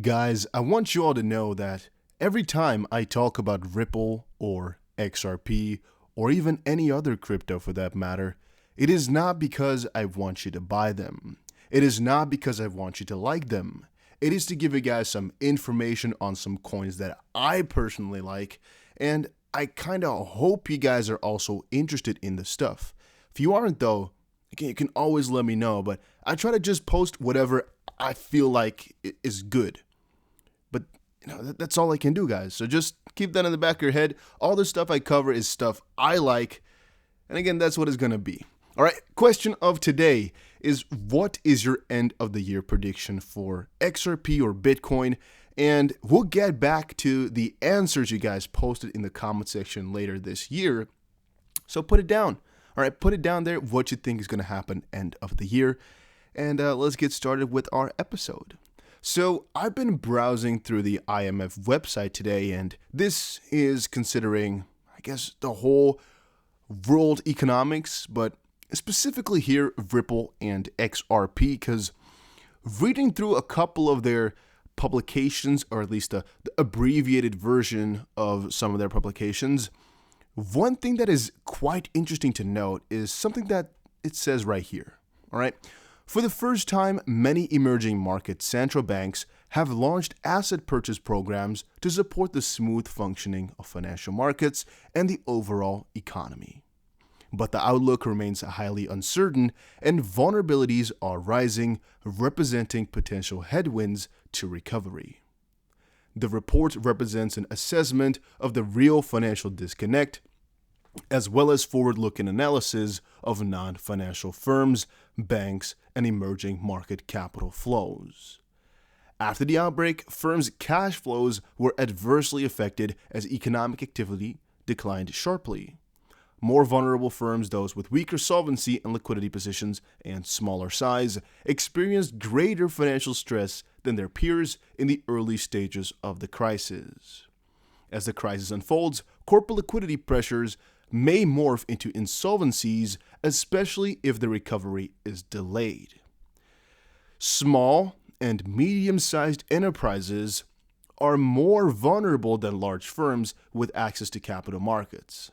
Guys, I want you all to know that every time I talk about Ripple or XRP or even any other crypto for that matter, it is not because I want you to buy them. It is not because I want you to like them. It is to give you guys some information on some coins that I personally like, and I kind of hope you guys are also interested in the stuff. If you aren't though, again, you can always let me know, but I try to just post whatever I feel like is good. But that's all I can do, guys. So just keep that in the back of your head. All the stuff I cover is stuff I like. And again, that's what it's going to be. All right, question of today is, what is your end of the year prediction for XRP or Bitcoin? And we'll get back to the answers you guys posted in the comment section later this year. So put it down. All right, put it down there what you think is going to happen end of the year. And let's get started with our episode. So I've been browsing through the IMF website today, and this is considering, I guess, the whole world economics, but specifically here, Ripple and XRP, because reading through a couple of their publications, or at least the abbreviated version of some of their publications, one thing that is quite interesting to note is something that it says right here. All right. For the first time, many emerging market central banks have launched asset purchase programs to support the smooth functioning of financial markets and the overall economy. But the outlook remains highly uncertain, and vulnerabilities are rising, representing potential headwinds to recovery. The report represents an assessment of the real financial disconnect, as well as forward-looking analysis of non-financial firms, banks, and emerging market capital flows. After the outbreak, firms' cash flows were adversely affected as economic activity declined sharply. More vulnerable firms, those with weaker solvency and liquidity positions and smaller size, experienced greater financial stress than their peers in the early stages of the crisis. As the crisis unfolds, corporate liquidity pressures may morph into insolvencies, especially if the recovery is delayed. Small and medium-sized enterprises are more vulnerable than large firms with access to capital markets.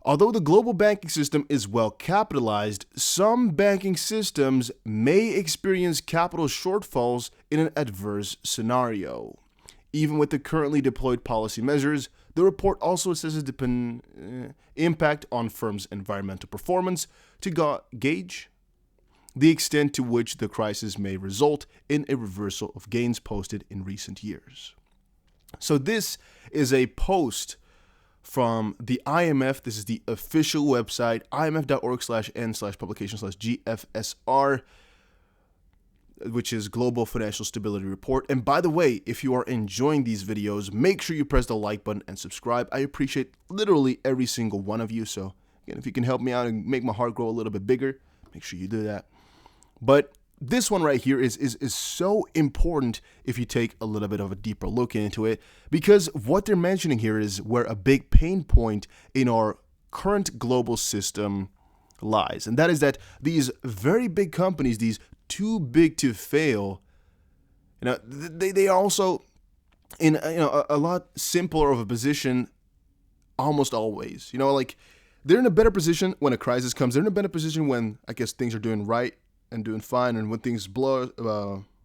Although the global banking system is well capitalized, some banking systems may experience capital shortfalls in an adverse scenario. Even with the currently deployed policy measures, the report also assesses the impact on firms' environmental performance to gauge the extent to which the crisis may result in a reversal of gains posted in recent years. So this is a post from the IMF. This is the official website, imf.org/n/publication/GFSR, which is Global Financial Stability Report. And by the way, if you are enjoying these videos, make sure you press the like button and subscribe. I appreciate literally every single one of you. So again, if you can help me out and make my heart grow a little bit bigger, make sure you do that. But this one right here is so important if you take a little bit of a deeper look into it, because what they're mentioning here is where a big pain point in our current global system lies. And that is that these very big companies, these too big to fail, they are also in a lot simpler of a position almost always. Like they're in a better position when a crisis comes. They're in a better position when, I guess, things are doing right and doing fine, and when things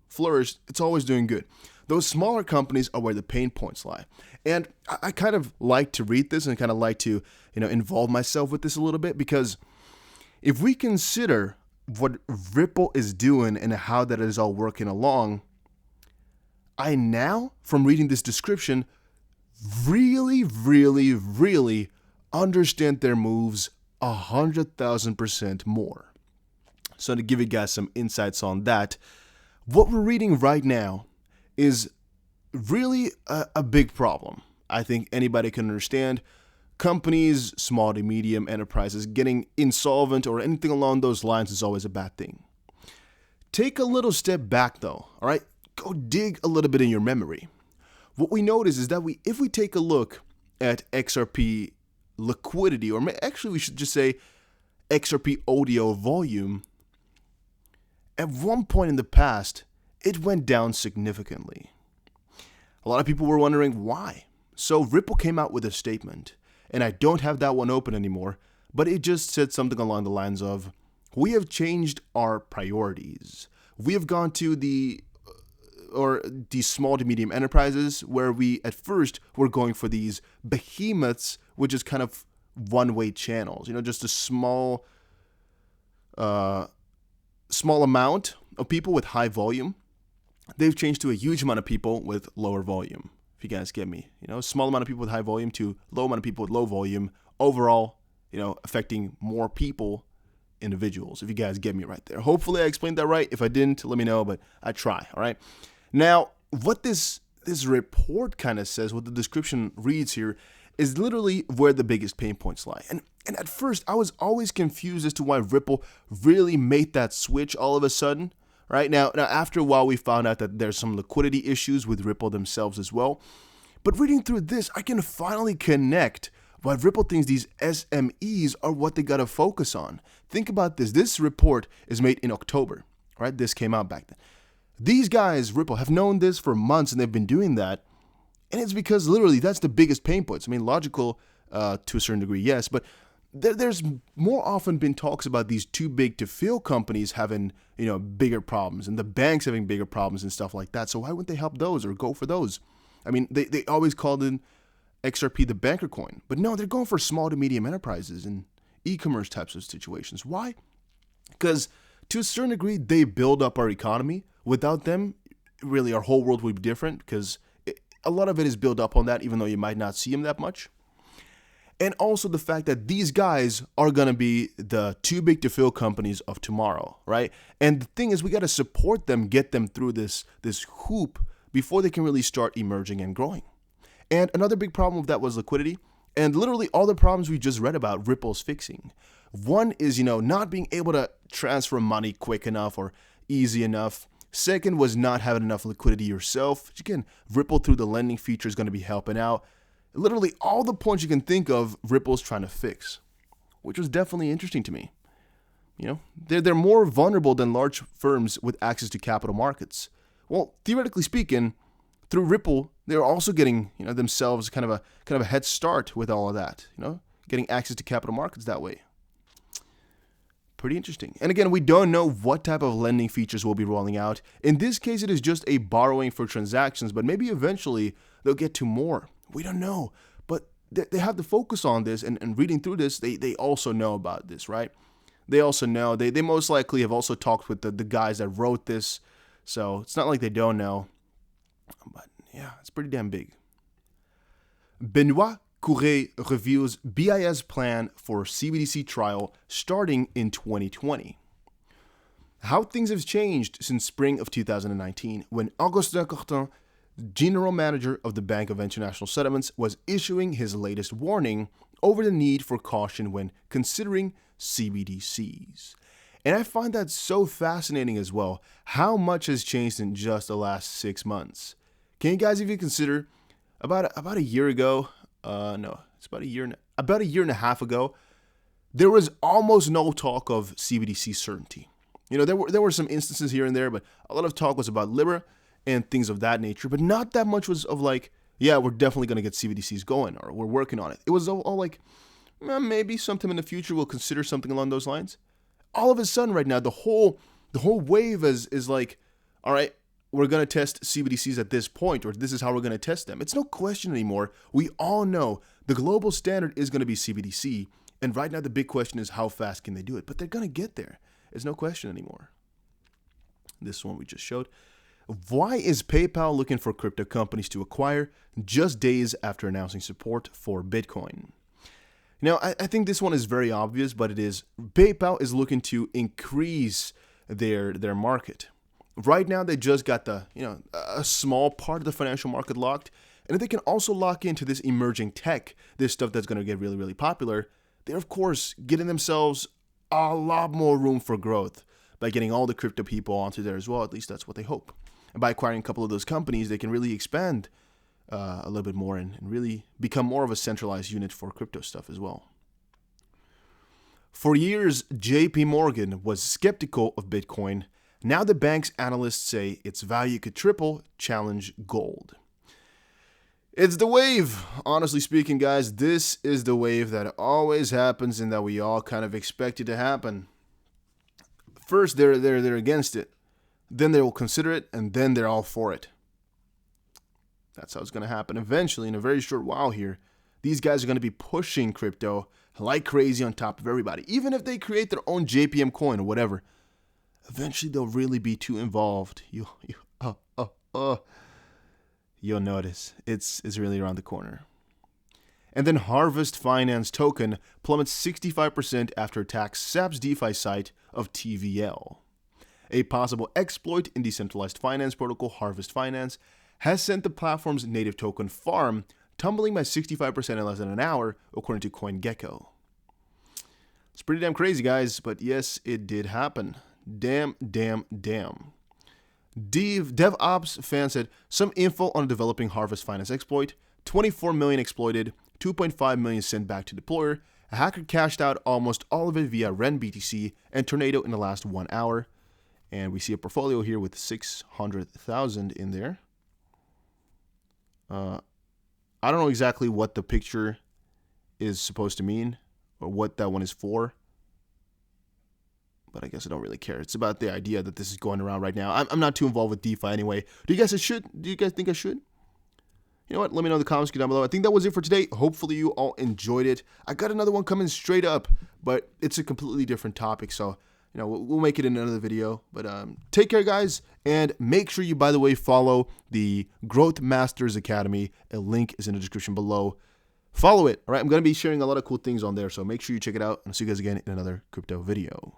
flourish, it's always doing good. Those smaller companies are where the pain points lie. And I kind of like to read this and kind of like to involve myself with this a little bit, because if we consider what Ripple is doing and how that is all working along, I now, from reading this description, really, really, really understand their moves 100,000% more. So to give you guys some insights on that, what we're reading right now is really a big problem. I think anybody can understand. Companies, small to medium enterprises, getting insolvent or anything along those lines is always a bad thing. Take a little step back though, all right? Go dig a little bit in your memory. What we notice is that if we take a look at XRP liquidity, or actually we should just say XRP audio volume, at one point in the past, it went down significantly. A lot of people were wondering why. So Ripple came out with a statement, and I don't have that one open anymore, but it just said something along the lines of, we have changed our priorities. We have gone to these small to medium enterprises where we at first were going for these behemoths, which is kind of one-way channels, just a small amount of people with high volume. They've changed to a huge amount of people with lower volume, if you guys get me. A small amount of people with high volume to low amount of people with low volume, overall, affecting more people, individuals, if you guys get me right there. Hopefully I explained that right. If I didn't, let me know, but I try, all right? Now, what this report kind of says, what the description reads here, is literally where the biggest pain points lie. And at first, I was always confused as to why Ripple really made that switch all of a sudden. Right now, after a while, we found out that there's some liquidity issues with Ripple themselves as well. But reading through this, I can finally connect why Ripple thinks these SMEs are what they got to focus on. Think about this. This report is made in October, right? This came out back then. These guys, Ripple, have known this for months, and they've been doing that. And it's because literally that's the biggest pain points. I mean, logical to a certain degree, yes, but there's more often been talks about these too big to fail companies having, bigger problems, and the banks having bigger problems and stuff like that. So why wouldn't they help those or go for those? I mean, they always called in XRP the banker coin, but no, they're going for small to medium enterprises and e-commerce types of situations. Why? Because to a certain degree, they build up our economy. Without them, really, our whole world would be different, because a lot of it is built up on that, even though you might not see them that much. And also the fact that these guys are going to be the too big to fail companies of tomorrow, right? And the thing is, we got to support them, get them through this hoop before they can really start emerging and growing. And another big problem with that was liquidity. And literally all the problems we just read about, Ripple's fixing. One is, not being able to transfer money quick enough or easy enough. Second was not having enough liquidity yourself. Which again, Ripple through the lending feature is going to be helping out. Literally all the points you can think of, Ripple's trying to fix, which was definitely interesting to me. They're more vulnerable than large firms with access to capital markets. Well, theoretically speaking, through Ripple, they're also getting themselves kind of a head start with all of that. Getting access to capital markets that way. Pretty interesting. And again, we don't know what type of lending features we'll be rolling out. In this case, it is just a borrowing for transactions, but maybe eventually they'll get to more. We don't know, but they have to focus on this, and reading through this, they also know about this, right? They also know, they most likely have also talked with the guys that wrote this, so it's not like they don't know, but yeah, it's pretty damn big. Benoit Couret reviews BIS plan for CBDC trial starting in 2020. How things have changed since spring of 2019, when Augustin Courtin, general manager of the Bank of International Settlements, was issuing his latest warning over the need for caution when considering CBDCs. And I find that so fascinating as well, how much has changed in just the last 6 months. Can you guys even consider about a year ago, about a year and a half ago, there was almost no talk of CBDC certainty. There were some instances here and there, but a lot of talk was about Libra and things of that nature, but not that much was of like, yeah, we're definitely going to get CBDCs going, or we're working on it. It was all like, maybe sometime in the future we'll consider something along those lines. All of a sudden right now, the whole wave is like, all right, we're going to test CBDCs at this point, or this is how we're going to test them. It's no question anymore. We all know the global standard is going to be CBDC, and right now the big question is how fast can they do it, but they're going to get there. It's no question anymore. This one we just showed. Why is PayPal looking for crypto companies to acquire just days after announcing support for Bitcoin? I think this one is very obvious, but it is. PayPal is looking to increase their market. Right now, they just got a small part of the financial market locked, and if they can also lock into this emerging tech, this stuff that's going to get really, really popular, they're of course getting themselves a lot more room for growth by getting all the crypto people onto there as well. At least that's what they hope. And by acquiring a couple of those companies, they can really expand a little bit more and really become more of a centralized unit for crypto stuff as well. For years, JP Morgan was skeptical of Bitcoin Now the bank's analysts say its value could triple, challenge gold. It's the wave. Honestly speaking, guys, this is the wave that always happens and that we all kind of expected to happen. First, they're against it. Then they will consider it, and then they're all for it. That's how it's going to happen. Eventually, in a very short while here, these guys are going to be pushing crypto like crazy on top of everybody. Even if they create their own JPM coin or whatever, eventually they'll really be too involved. You'll notice. It's really around the corner. And then Harvest Finance token plummets 65% after attacks SAP's DeFi site of TVL. A possible exploit in decentralized finance protocol Harvest Finance has sent the platform's native token Farm tumbling by 65% in less than an hour, according to CoinGecko. It's pretty damn crazy, guys, but yes, it did happen. Damn. DevOps fan said, some info on a developing Harvest Finance exploit, 24 million exploited, 2.5 million sent back to deployer, a hacker cashed out almost all of it via Ren BTC and Tornado in the last 1 hour, and we see a portfolio here with 600,000 in there. I don't know exactly what the picture is supposed to mean or what that one is for, but I guess I don't really care. It's about the idea that this is going around right now. I'm not too involved with DeFi anyway. Do you guys think I should? You know what? Let me know in the comments down below. I think that was it for today. Hopefully you all enjoyed it. I got another one coming straight up, but it's a completely different topic, so you know, we'll make it in another video. But take care, guys, and make sure you, by the way, follow the Growth Masters Academy. A link is in the description below. Follow it, all right? I'm going to be sharing a lot of cool things on there, so make sure you check it out, and I'll see you guys again in another crypto video.